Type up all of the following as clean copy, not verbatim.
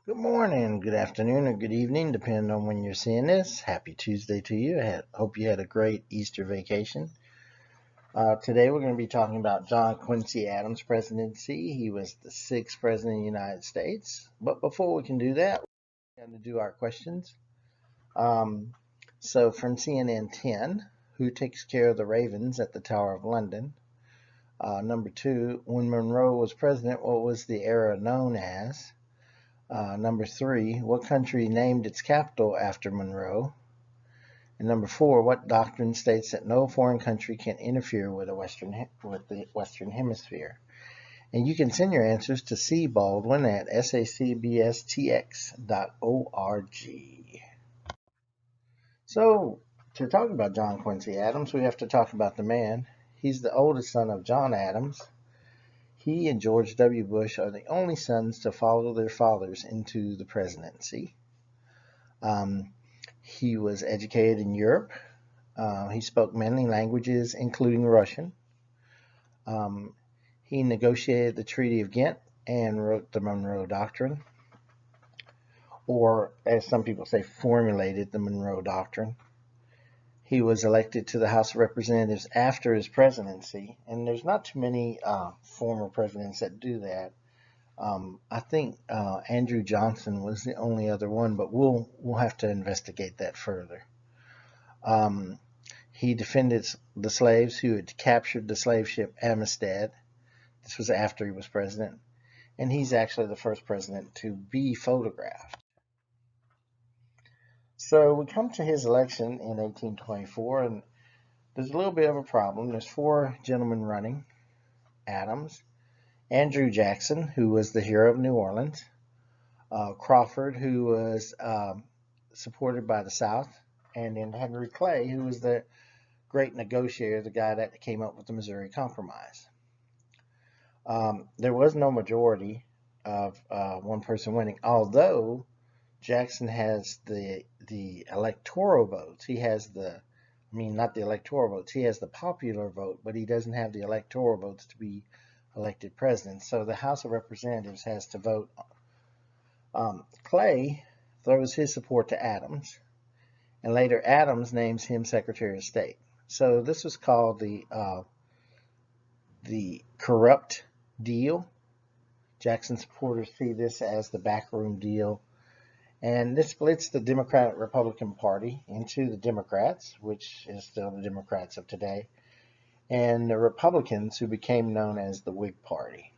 Good morning, good afternoon, or good evening, depending on when you're seeing this. Happy Tuesday to you. Hope you had a great Easter vacation. Today we're going to be talking about John Quincy Adams' presidency. He was the sixth president of the United States. But before we can do that, we're going to do our questions. Um, so from CNN 10, who takes care of the ravens at the Tower of London? Number two, when Monroe was president, what was the era known as? Number three, what country named its capital after Monroe? And number four, what doctrine states that no foreign country can interfere with the Western Hemisphere? And you can send your answers to C. Baldwin at sacbstx.org. So, to talk about John Quincy Adams, we have to talk about the man. He's the oldest son of John Adams. He and George W. Bush are the only sons to follow their fathers into the presidency. He was educated in Europe. He spoke many languages, including Russian. He negotiated the Treaty of Ghent and wrote the Monroe Doctrine, or as some people say, formulated the Monroe Doctrine. He was elected to the House of Representatives after his presidency, and there's not too many former presidents that do that. I think Andrew Johnson was the only other one, but we'll have to investigate that further. He defended the slaves who had captured the slave ship Amistad. This was after he was president, and he's actually the first president to be photographed. So we come to his election in 1824, and there's a little bit of a problem. There's four gentlemen running: Adams, Andrew Jackson, who was the hero of New Orleans, Crawford, who was supported by the South, and then Henry Clay, who was the great negotiator, the guy that came up with the Missouri Compromise. There was no majority of one person winning, although Jackson has the electoral votes. He has not the electoral votes. He has the popular vote, but he doesn't have the electoral votes to be elected president. So the House of Representatives has to vote. Clay throws his support to Adams, and later Adams names him Secretary of State. So this was called the corrupt deal. Jackson supporters see this as the backroom deal. And this splits the Democratic Republican Party into the Democrats, which is still the Democrats of today, and the Republicans, who became known as the Whig Party.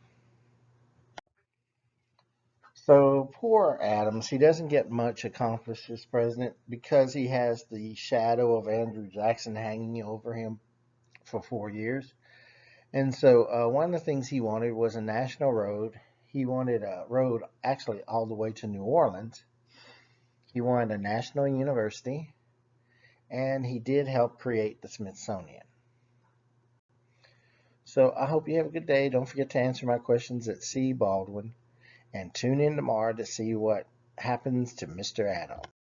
So poor Adams, he doesn't get much accomplished as president because he has the shadow of Andrew Jackson hanging over him for 4 years. And so one of the things he wanted was a national road. He wanted a road actually all the way to New Orleans. He wanted a national university, and he did help create the Smithsonian. So I hope you have a good day. Don't forget to answer my questions at C. Baldwin, and tune in tomorrow to see what happens to Mr. Adams.